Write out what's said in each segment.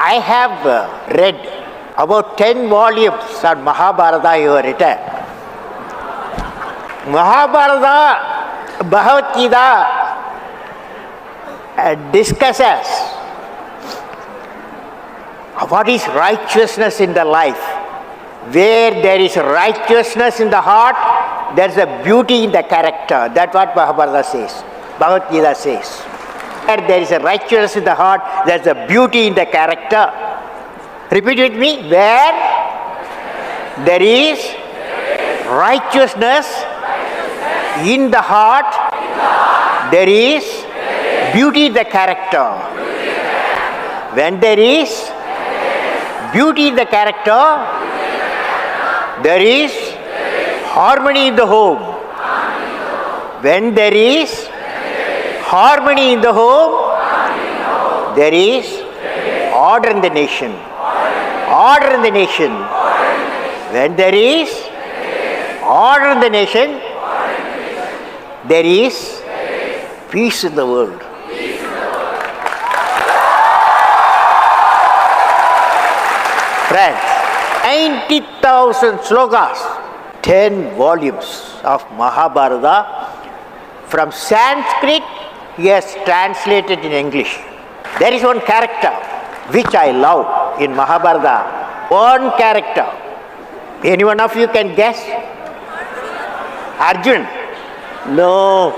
I have read about 10 volumes on Mahabharata you have written. Mahabharata, Bhagavad Gita discusses what is righteousness in the life. Where there is righteousness in the heart, there is a beauty in the character. That's what Mahabharata says. Bhagavad Gita says. Where there is a righteousness in the heart, there is a beauty in the character. Repeat with me. Where there is righteousness in the heart, there is beauty in the character. When there is beauty in the character, there is harmony in the home. When there is harmony in the home, there is order in the nation. Order in the nation. When there is order in the nation, there is peace in the world. Friends, 90,000 slokas, 10 volumes of Mahabharata. From Sanskrit, he has translated in English. There is one character which I love in Mahabharata. One character. Any one of you can guess? Arjun? No.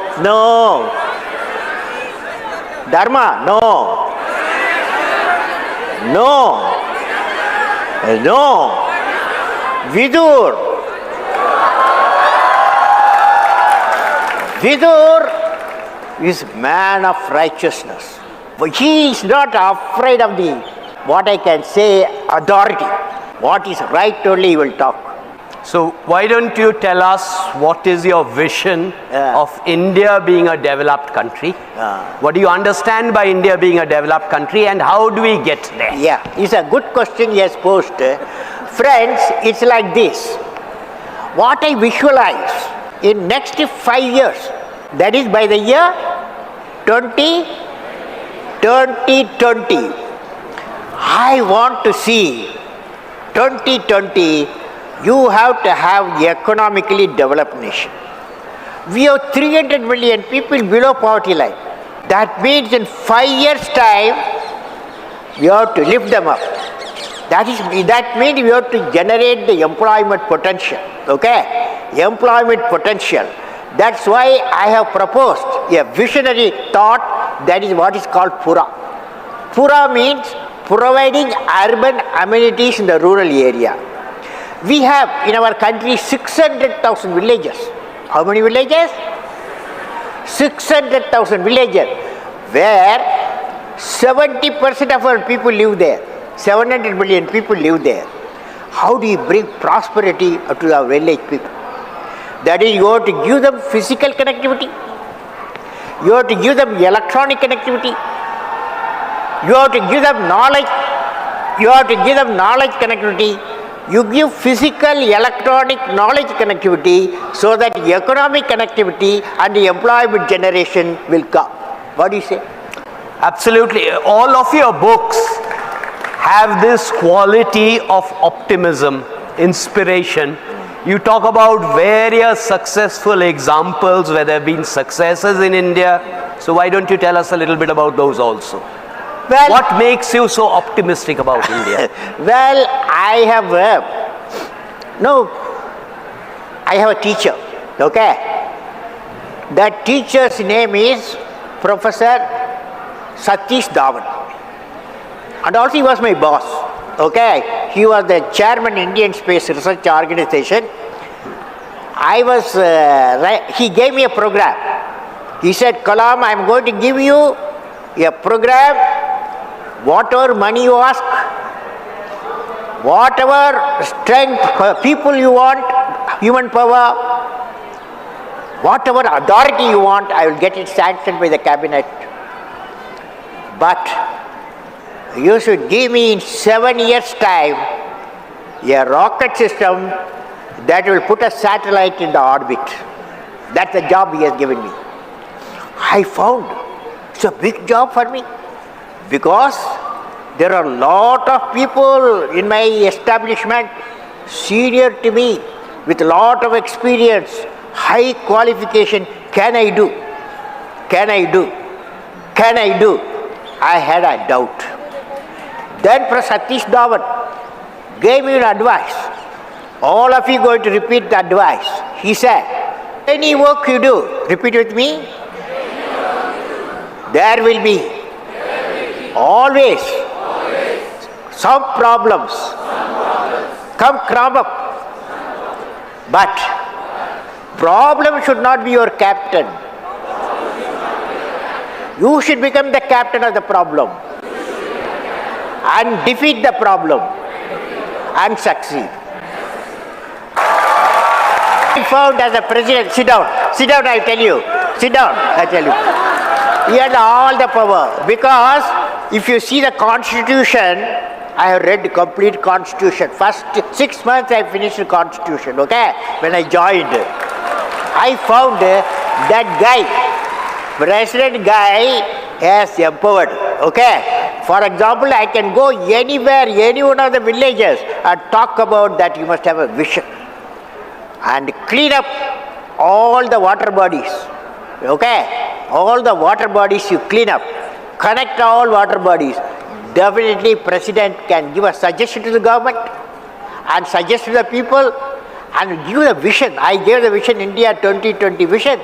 Dharma? No. Vidur is man of righteousness. But he is not afraid of the, what I can say, authority. What is right only he will talk. So why don't you tell us what is your vision of India being a developed country? What do you understand by India being a developed country, and how do we get there? Yeah, it's a good question he has posed. Friends, it's like this. What I visualize in next 5 years, that is by the year 2020, I want to see 2020, you have to have economically developed nation. We have 300 million people below poverty line. That means in 5 years' time, we have to lift them up. That means we have to generate the employment potential. Okay? Employment potential. That's why I have proposed a visionary thought, that is what is called Pura. Pura means providing urban amenities in the rural area. We have in our country 600,000 villages. How many villages? 600,000 villages, where 70% of our people live there. 700 million people live there. How do you bring prosperity to the village people? That is, you have to give them physical connectivity. You have to give them electronic connectivity. You have to give them knowledge. You have to give them knowledge connectivity. You give physical, electronic, knowledge connectivity, so that economic connectivity and the employment generation will come. What do you say? Absolutely. All of your books have this quality of optimism, inspiration. You talk about various successful examples where there have been successes in India. So why don't you tell us a little bit about those also? Well, what makes you so optimistic about India? Well, I have a teacher, okay? That teacher's name is Professor Satish Dhawan. And also he was my boss, okay? He was the chairman Indian Space Research Organization. He gave me a program. He said, Kalam, I am going to give you a program. Whatever money you ask, whatever strength, people you want, human power, whatever authority you want, I will get it sanctioned by the cabinet. But you should give me in 7 years' time a rocket system that will put a satellite in the orbit. That's the job he has given me. I found it's a big job for me, because There are a lot of people in my establishment senior to me with a lot of experience, high qualification. Can I do? Can I do? Can I do? I had a doubt. Then Professor Satish Dhawan gave me an advice. All of you going to repeat the advice. He said, any work you do, repeat with me. There will be always some problems come crop up. But problem should not be your captain. You should become the captain of the problem and defeat the problem and succeed. I found as a president, sit down, I tell you, sit down, I tell you. He had all the power, because if you see the constitution, I have read the complete constitution. First 6 months I finished the constitution, okay, when I joined. I found that guy, president guy, has empowered, okay. For example, I can go anywhere, any one of the villages and talk about that you must have a vision. And clean up all the water bodies, okay? All the water bodies you clean up, connect all water bodies. Definitely president can give a suggestion to the government and suggest to the people and give a vision. I gave the vision, India 2020 vision,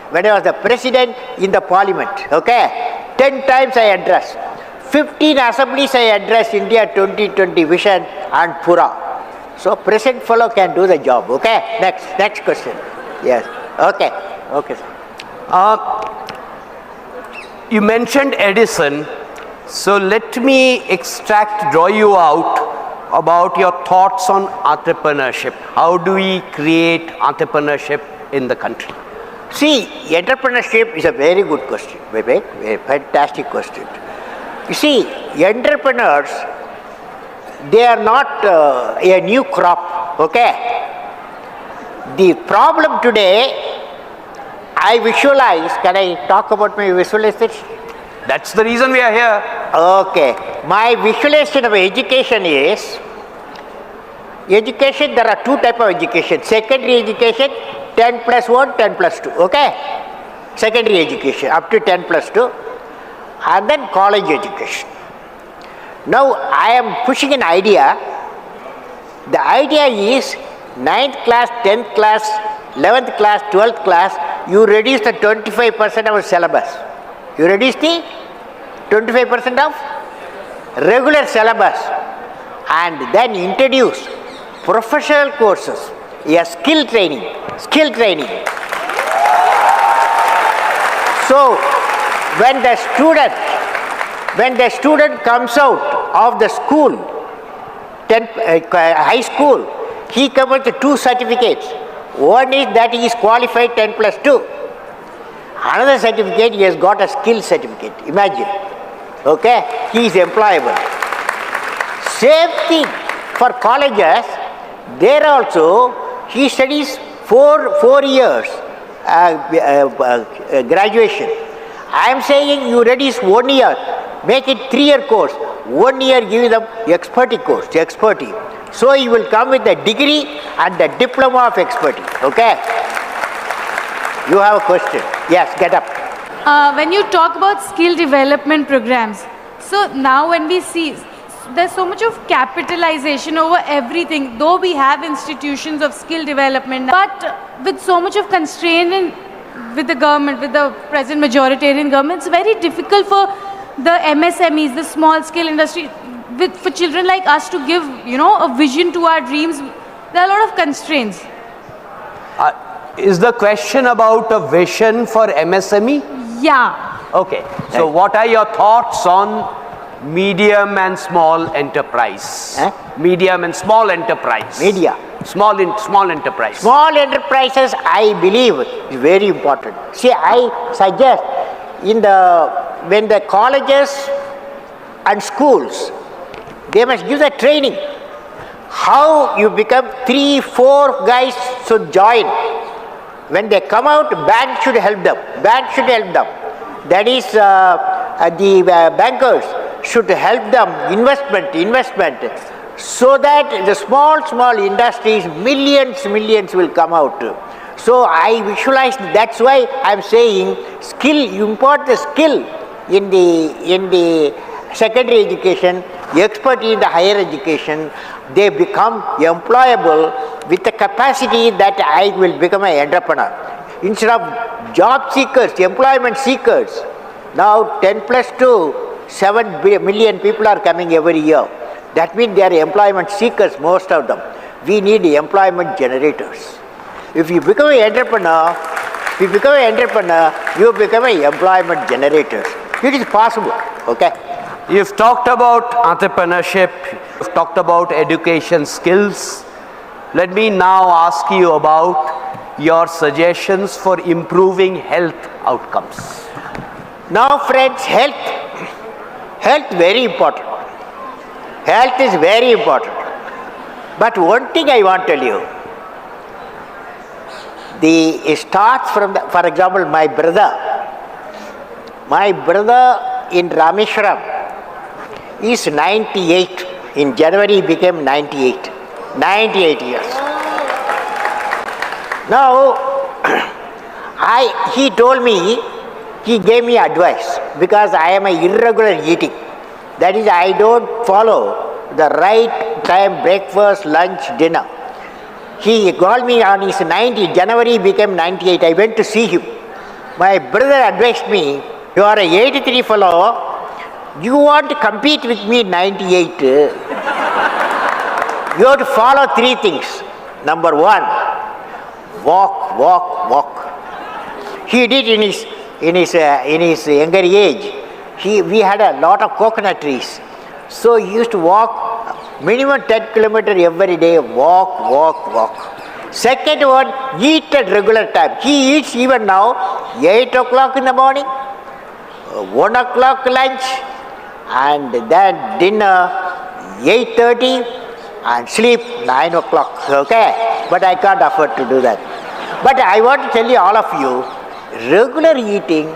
when I was the president in the parliament, okay? 10 times I addressed. 15 assemblies I addressed India 2020 vision and Pura. So present fellow can do the job, okay? Next question. Yes, okay, sir. You mentioned Edison, so let me draw you out about your thoughts on entrepreneurship. How do we create entrepreneurship in the country? See, entrepreneurship is a very good question, Vivek, a fantastic question. You see, entrepreneurs, they are not a new crop, okay? The problem today, I visualize, can I talk about my visualization? That's the reason we are here. Okay. My visualization of education is, education, there are two types of education. Secondary education, 10 plus 1, 10 plus 2, okay? Secondary education, up to 10 plus 2. And then college education. Now, I am pushing an idea. The idea is 9th class, 10th class, 11th class, 12th class, you reduce the 25% of syllabus. You reduce the 25% of regular syllabus and then introduce professional courses, skill training. So, when the student comes out of the school, high school, he comes with 2 certificates. One is that he is qualified 10 plus 2. Another certificate, he has got a skill certificate. Imagine. Okay? He is employable. Same thing for colleges. There also, he studies 4 years graduation. I am saying you reduce 1 year, make it 3-year course. 1 year give them expertise course, So you will come with a degree and the diploma of expertise. Okay? You have a question. Yes, get up. When you talk about skill development programs, so now when we see there's so much of capitalization over everything, though we have institutions of skill development, but with so much of constraint with the government, with the present majoritarian government, it's very difficult for the MSMEs, the small scale industry, for children like us to give, a vision to our dreams. There are a lot of constraints. Is the question about a vision for MSME? Yeah. Okay. So what are your thoughts on medium and small enterprise? Medium and small enterprise. Small enterprise. Small enterprises, I believe, is very important. See, I suggest when the colleges and schools, they must give the training. How you become 3-4 guys should join. When they come out, bank should help them. That is, the bankers should help them investment, so that the small industries, millions will come out. So I visualize, that's why I am saying skill, you impart the skill in the secondary education, expertise in the higher education, they become employable with the capacity that I will become an entrepreneur. Instead of job seekers, employment seekers, now 10 plus 2, 7 million people are coming every year. That means they are employment seekers, most of them. We need employment generators. If you become an entrepreneur, you become an employment generator. It is possible, okay? You've talked about entrepreneurship, you've talked about education skills. Let me now ask you about your suggestions for improving health outcomes. Now friends, health very important. Health is very important. But one thing I want to tell you, it starts from, for example, my brother in Rameshwaram is 98. In January he became 98. 98 years. Now, he told me, he gave me advice, because I am an irregular eating. That is, I don't follow the right time, breakfast, lunch, dinner. He called me on his 90, January he became 98. I went to see him. My brother advised me, you are an 83 fellow, you want to compete with me 98, you have to follow 3 things. Number 1, walk. He did in his younger age. We had a lot of coconut trees. So he used to walk minimum 10 kilometers every day, walk. Second one, eat at regular time. He eats even now 8 o'clock in the morning, 1 o'clock lunch, and then dinner 8:30, and sleep 9 o'clock, okay? But I can't afford to do that. But I want to tell you, all of you, regular eating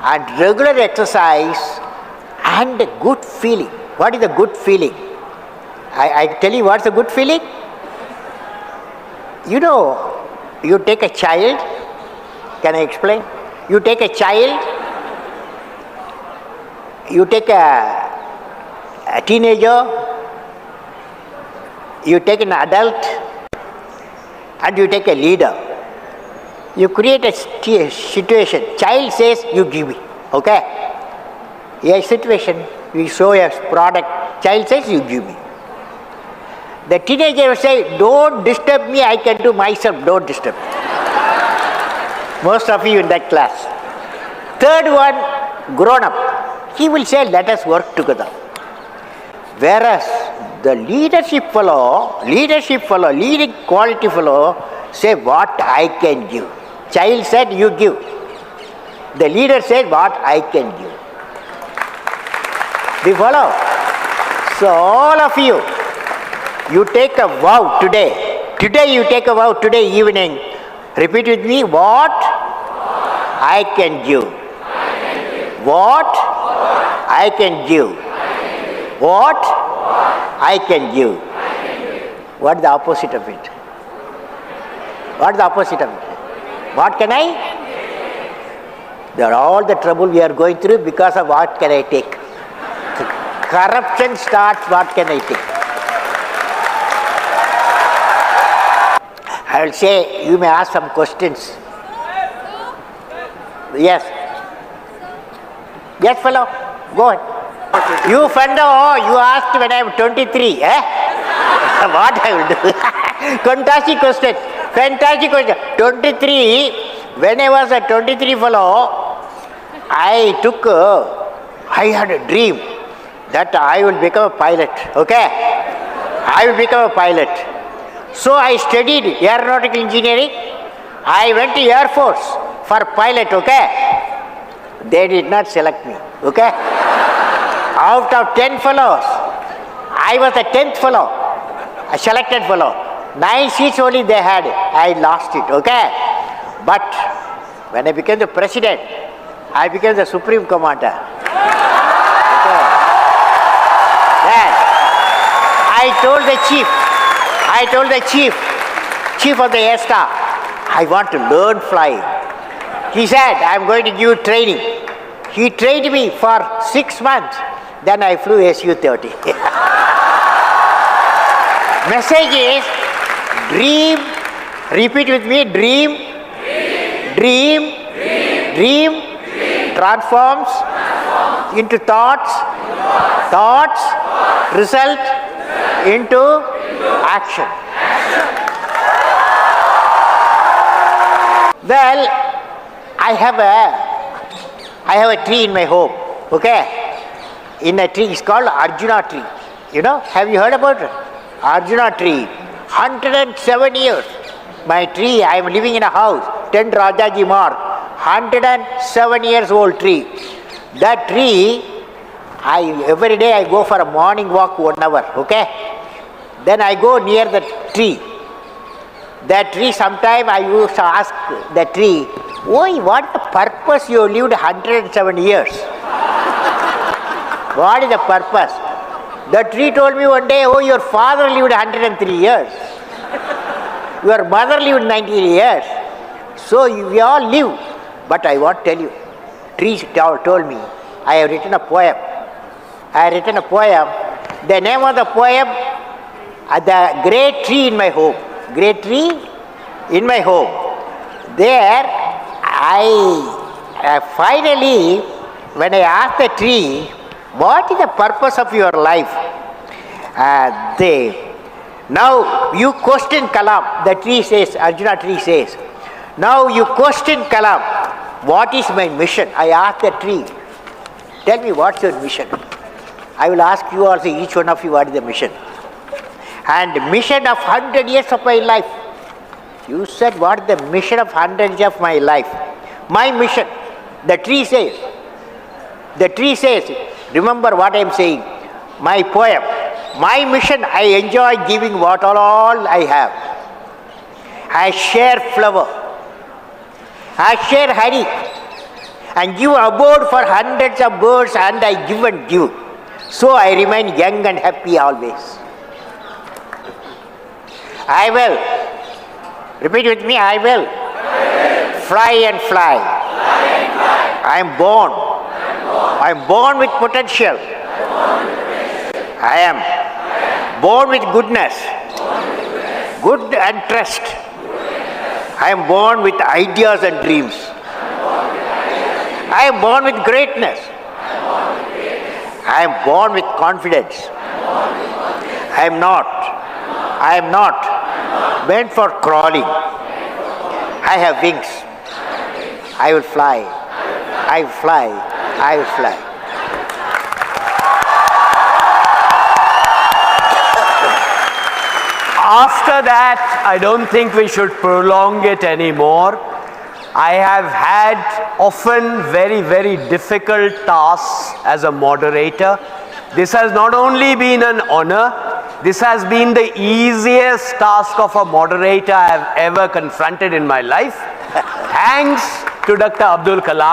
and regular exercise and good feeling. What is a good feeling? I tell you what's a good feeling. You know, you take a child, can I explain? You take a child, you take a teenager, you take an adult, and you take a leader. You create a situation. Child says, you give me, okay? A situation, we show a product, child says, you give me. The teenager will say, don't disturb me, I can do myself, don't disturb me. Most of you in that class. Third one, grown up. He will say, let us work together. Whereas the leadership fellow, leading quality fellow, say what I can give. Child said, you give. The leader said, what I can give. Do you follow? So all of you, you take a vow today. Today you take a vow, today evening. Repeat with me, what I can give. What I can give. What I can give. What is the opposite of it? What is the opposite of it? What can I? They are all the trouble we are going through because of what can I take. Corruption starts, what can I take? I will say, you may ask some questions. Yes. Yes, fellow, go ahead. You fellow, you asked when I am 23, eh? What I will do? Fantastic question. 23, when I was a 23 fellow, I had a dream that I will become a pilot, okay? I will become a pilot. So I studied aeronautical engineering. I went to Air Force for pilot, okay? They did not select me, okay? Out of 10 fellows, I was the 10th fellow, a selected fellow. 9 seats only they had, I lost it, okay? But when I became the president, I became the supreme commander. Okay. I told the chief of the air staff, I want to learn flying. He said, I'm going to give you training. He trained me for 6 months. Then I flew Su-30. Message is, dream, repeat with me, dream, transforms into thoughts, result into action. Well, I have a tree in my home, okay? In a tree, it's called Arjuna tree. You know, have you heard about it? Arjuna tree, 107 years. My tree, I am living in a house, 10 Rajaji Marg, 107 years old tree. That tree, every day I go for a morning walk 1 hour, okay? Then I go near the tree. That tree, sometime I used to ask the tree, "Oi, what the purpose you lived 107 years? What is the purpose?" The tree told me one day, "Oh, your father lived 103 years. Your mother lived 90 years. So we all live." But I want to tell you, tree told me, I have written a poem. The name of the poem, the great tree in my home. Great tree in my home. There, I finally, when I asked the tree, what is the purpose of your life? Now you question Kalam. The tree says, Arjuna tree says, now you question Kalam. What is my mission? I asked the tree, tell me what's your mission? I will ask you also, each one of you, what is the mission? And mission of 100 years of my life. You said, what is the mission of 100 years of my life? My mission. The tree says, remember what I am saying. My poem, my mission, I enjoy giving what all I have. I share flower. I share honey. And give abode for hundreds of birds, and I give and give. So I remain young and happy always. I will. Repeat with me, I will. Fly and fly. I am born. I am born with potential. I am born with goodness. Good and trust. I am born with ideas and dreams. I am born with greatness. I am born with confidence. I am not meant for crawling. I have wings. I will fly. I will fly. I will fly. After that, I don't think we should prolong it anymore. I have had often very, very difficult tasks as a moderator. This has not only been an honor, this has been the easiest task of a moderator I have ever confronted in my life. Thanks to Dr. Abdul Kalam.